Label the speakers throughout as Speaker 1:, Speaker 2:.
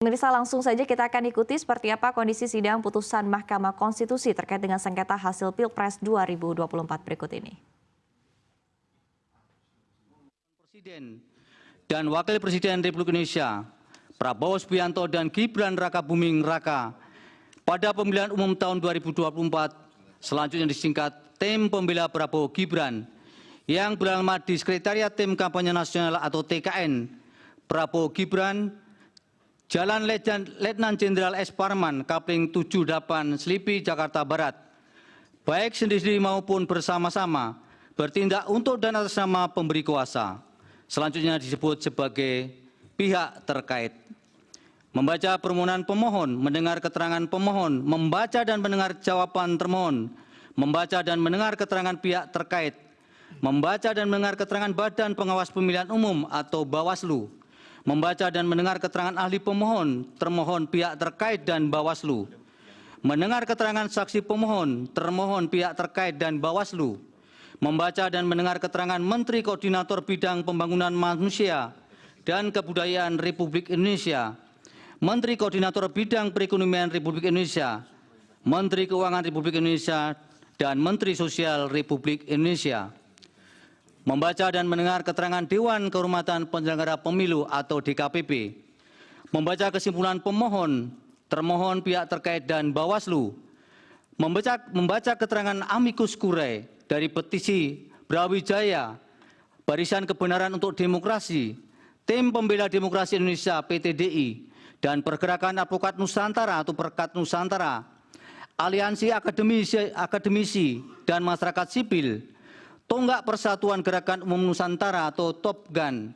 Speaker 1: Pemirsa, langsung saja kita akan ikuti seperti apa kondisi sidang putusan Mahkamah Konstitusi terkait dengan sengketa hasil Pilpres 2024 berikut ini.
Speaker 2: Presiden dan Wakil Presiden Republik Indonesia Prabowo Subianto dan Gibran Raka Buming Raka pada pemilihan umum tahun 2024 selanjutnya disingkat Tim Pembela Prabowo Gibran yang beralamat di Sekretariat Tim Kampanye Nasional atau TKN Prabowo Gibran Jalan Letnan Jenderal S. Parman, Kapling 78, Selipi, Jakarta Barat, baik sendiri maupun bersama-sama, bertindak untuk dan atas nama pemberi kuasa. Selanjutnya disebut sebagai pihak terkait. Membaca permohonan pemohon, mendengar keterangan pemohon, membaca dan mendengar jawaban termohon, membaca dan mendengar keterangan pihak terkait, membaca dan mendengar keterangan Badan Pengawas Pemilihan Umum atau Bawaslu, membaca dan mendengar keterangan ahli pemohon, termohon, pihak terkait, dan Bawaslu, mendengar keterangan saksi pemohon, termohon, pihak terkait, dan Bawaslu, membaca dan mendengar keterangan Menteri Koordinator Bidang Pembangunan Manusia dan Kebudayaan Republik Indonesia, Menteri Koordinator Bidang Perekonomian Republik Indonesia, Menteri Keuangan Republik Indonesia, dan Menteri Sosial Republik Indonesia. Membaca dan mendengar keterangan Dewan Kehormatan Penyelenggara Pemilu atau DKPP, membaca kesimpulan pemohon, termohon, pihak terkait, dan Bawaslu, membaca keterangan amicus curiae dari petisi Brawijaya, Barisan Kebenaran untuk Demokrasi, Tim Pembela Demokrasi Indonesia PTDI, dan Pergerakan Advokat Nusantara atau Perkat Nusantara, Aliansi Akademisi dan Masyarakat Sipil, Tonggak Persatuan Gerakan Umum Nusantara atau TOPGAN,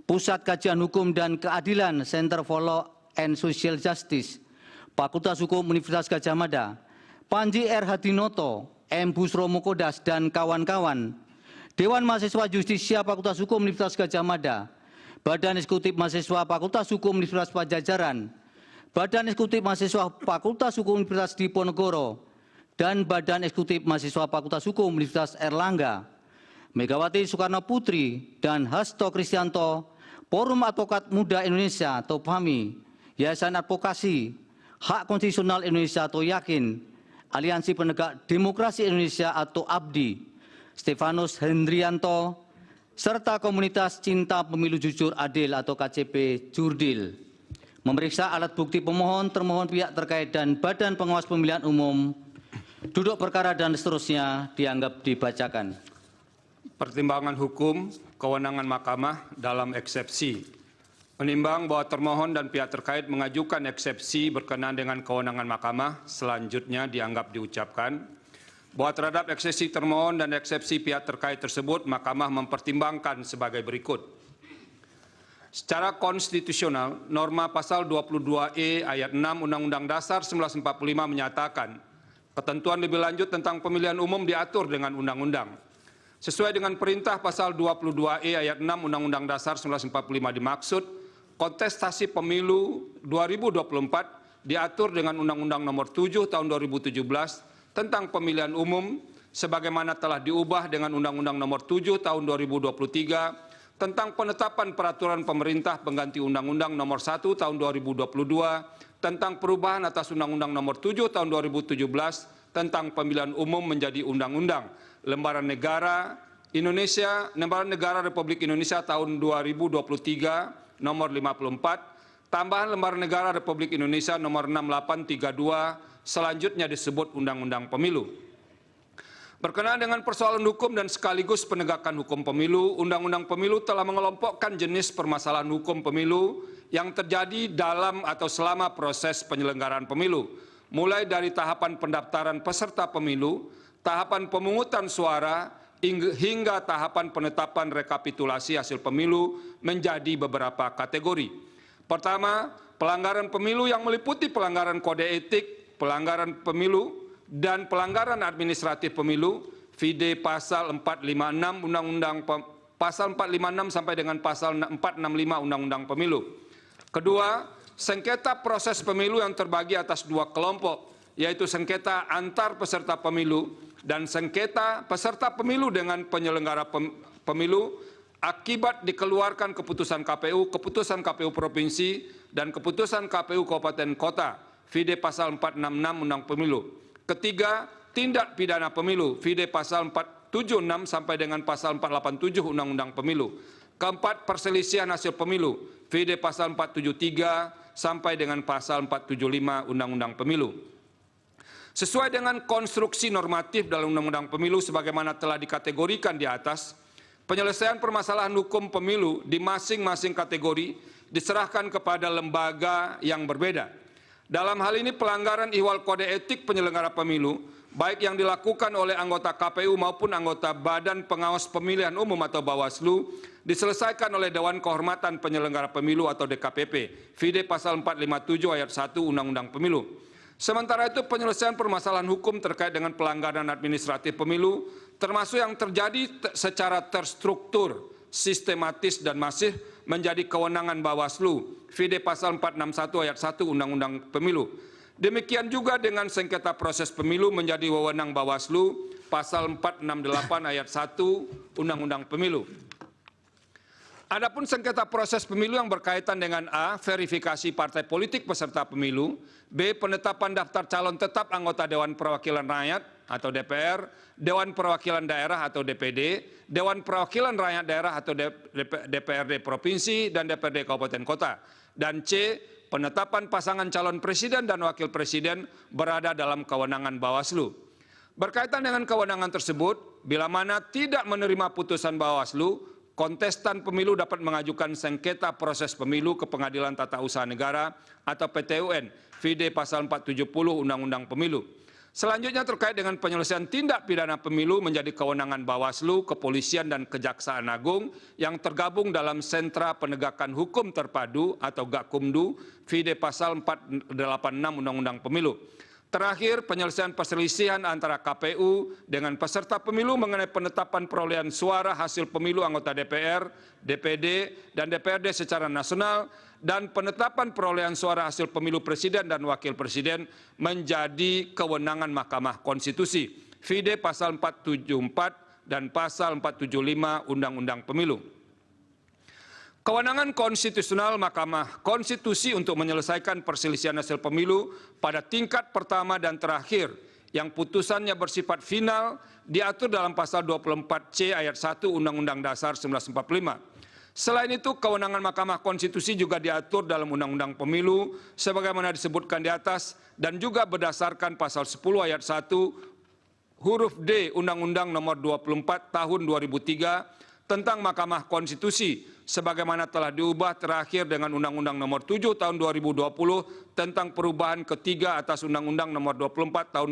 Speaker 2: Pusat Kajian Hukum dan Keadilan Center for Law and Social Justice, Fakultas Hukum Universitas Gadjah Mada, Panji R. Hadinoto, M. Busro Mukodas, dan kawan-kawan, Dewan Mahasiswa Justisia Fakultas Hukum Universitas Gadjah Mada, Badan Eksekutif Mahasiswa Fakultas Hukum Universitas Pajajaran, Badan Eksekutif Mahasiswa Fakultas Hukum Universitas Diponegoro, dan Badan Eksekutif Mahasiswa Fakultas Hukum Universitas Erlangga, Megawati Soekarno Putri, dan Hasto Kristianto, Forum Advokat Muda Indonesia atau PAMI, Yayasan Advokasi Hak Konstitusional Indonesia atau YAKIN, Aliansi Penegak Demokrasi Indonesia atau ABDI, Stefanus Hendrianto, serta Komunitas Cinta Pemilu Jujur Adil atau KCP Jurdil. Memeriksa alat bukti pemohon, termohon, pihak terkait, dan Badan Pengawas Pemilihan Umum, duduk perkara dan seterusnya dianggap dibacakan.
Speaker 3: Pertimbangan hukum, kewenangan mahkamah dalam eksepsi. Menimbang bahwa termohon dan pihak terkait mengajukan eksepsi berkenaan dengan kewenangan mahkamah, selanjutnya dianggap diucapkan bahwa terhadap eksepsi termohon dan eksepsi pihak terkait tersebut, mahkamah mempertimbangkan sebagai berikut. Secara konstitusional, norma pasal 22E ayat 6 Undang-Undang Dasar 1945 menyatakan ketentuan lebih lanjut tentang pemilihan umum diatur dengan undang-undang. Sesuai dengan perintah pasal 22E ayat 6 Undang-Undang Dasar 1945 dimaksud, kontestasi pemilu 2024 diatur dengan Undang-Undang Nomor 7 Tahun 2017 tentang pemilihan umum sebagaimana telah diubah dengan Undang-Undang Nomor 7 Tahun 2023 tentang penetapan peraturan pemerintah pengganti Undang-Undang Nomor 1 Tahun 2022 tentang perubahan atas Undang-Undang Nomor 7 Tahun 2017 tentang pemilihan umum menjadi Undang-Undang Lembaran Negara Indonesia, Lembaran Negara Republik Indonesia tahun 2023 nomor 54, tambahan Lembaran Negara Republik Indonesia nomor 6832, selanjutnya disebut Undang-Undang Pemilu. Berkenaan dengan persoalan hukum dan sekaligus penegakan hukum pemilu, Undang-Undang Pemilu telah mengelompokkan jenis permasalahan hukum pemilu yang terjadi dalam atau selama proses penyelenggaraan pemilu, mulai dari tahapan pendaftaran peserta pemilu, tahapan pemungutan suara, hingga tahapan penetapan rekapitulasi hasil pemilu menjadi beberapa kategori. Pertama, pelanggaran pemilu yang meliputi pelanggaran kode etik, pelanggaran pemilu, dan pelanggaran administratif pemilu, vide pasal 456 Undang-Undang pasal 456 sampai dengan pasal 465 Undang-Undang Pemilu. Kedua, sengketa proses pemilu yang terbagi atas dua kelompok, yaitu sengketa antar peserta pemilu dan sengketa peserta pemilu dengan penyelenggara pemilu akibat dikeluarkan keputusan KPU Provinsi dan keputusan KPU Kabupaten Kota, Vide pasal 466 Undang Pemilu. Ketiga, tindak pidana pemilu, Vide pasal 476 sampai dengan pasal 487 Undang-Undang Pemilu. Keempat, perselisihan hasil pemilu, Vide pasal 473 sampai dengan pasal 475 Undang-Undang Pemilu. Sesuai dengan konstruksi normatif dalam Undang-Undang Pemilu sebagaimana telah dikategorikan di atas, penyelesaian permasalahan hukum pemilu di masing-masing kategori diserahkan kepada lembaga yang berbeda. Dalam hal ini pelanggaran ihwal kode etik penyelenggara pemilu, baik yang dilakukan oleh anggota KPU maupun anggota Badan Pengawas Pemilihan Umum atau Bawaslu, diselesaikan oleh Dewan Kehormatan Penyelenggara Pemilu atau DKPP, Vide pasal 457 ayat 1 Undang-Undang Pemilu. Sementara itu penyelesaian permasalahan hukum terkait dengan pelanggaran administratif pemilu, termasuk yang terjadi secara terstruktur, sistematis dan masif menjadi kewenangan Bawaslu, Vide pasal 461 ayat 1 Undang-Undang Pemilu. Demikian juga dengan sengketa proses pemilu menjadi wewenang Bawaslu, pasal 468 ayat 1 Undang-Undang Pemilu. Adapun sengketa proses pemilu yang berkaitan dengan A. Verifikasi partai politik peserta pemilu, B. Penetapan daftar calon tetap anggota Dewan Perwakilan Rakyat atau DPR, Dewan Perwakilan Daerah atau DPD, Dewan Perwakilan Rakyat Daerah atau DPRD Provinsi dan DPRD Kabupaten Kota, dan C. Penetapan pasangan calon presiden dan wakil presiden berada dalam kewenangan Bawaslu. Berkaitan dengan kewenangan tersebut, bila mana tidak menerima putusan Bawaslu, kontestan pemilu dapat mengajukan sengketa proses pemilu ke Pengadilan Tata Usaha Negara atau PT-UN, Vide pasal 470 Undang-Undang Pemilu. Selanjutnya terkait dengan penyelesaian tindak pidana pemilu menjadi kewenangan Bawaslu, Kepolisian dan Kejaksaan Agung yang tergabung dalam Sentra Penegakan Hukum Terpadu atau Gakumdu, Vide pasal 486 Undang-Undang Pemilu. Terakhir, penyelesaian perselisihan antara KPU dengan peserta pemilu mengenai penetapan perolehan suara hasil pemilu anggota DPR, DPD, dan DPRD secara nasional, dan penetapan perolehan suara hasil pemilu presiden dan wakil presiden menjadi kewenangan Mahkamah Konstitusi, Vide pasal 474 dan pasal 475 Undang-Undang Pemilu. Kewenangan konstitusional Mahkamah Konstitusi untuk menyelesaikan perselisihan hasil pemilu pada tingkat pertama dan terakhir yang putusannya bersifat final diatur dalam pasal 24C ayat 1 Undang-Undang Dasar 1945. Selain itu, kewenangan Mahkamah Konstitusi juga diatur dalam Undang-Undang Pemilu sebagaimana disebutkan di atas dan juga berdasarkan pasal 10 ayat 1 huruf D Undang-Undang Nomor 24 Tahun 2003 tentang Mahkamah Konstitusi sebagaimana telah diubah terakhir dengan Undang-Undang Nomor 7 Tahun 2020 tentang perubahan ketiga atas Undang-Undang Nomor 24 Tahun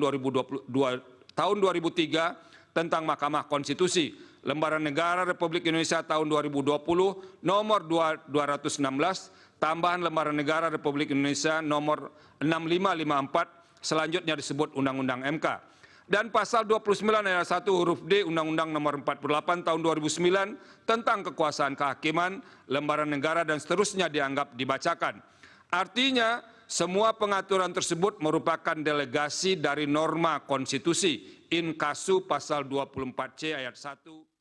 Speaker 3: 2003 tentang Mahkamah Konstitusi, Lembaran Negara Republik Indonesia tahun 2020 Nomor 216, tambahan Lembaran Negara Republik Indonesia Nomor 6554, selanjutnya disebut Undang-Undang MK. Dan pasal 29 ayat 1 huruf D Undang-Undang Nomor 48 Tahun 2009 tentang kekuasaan kehakiman, lembaran negara dan seterusnya dianggap dibacakan. Artinya, semua pengaturan tersebut merupakan delegasi dari norma konstitusi in casu pasal 24C ayat 1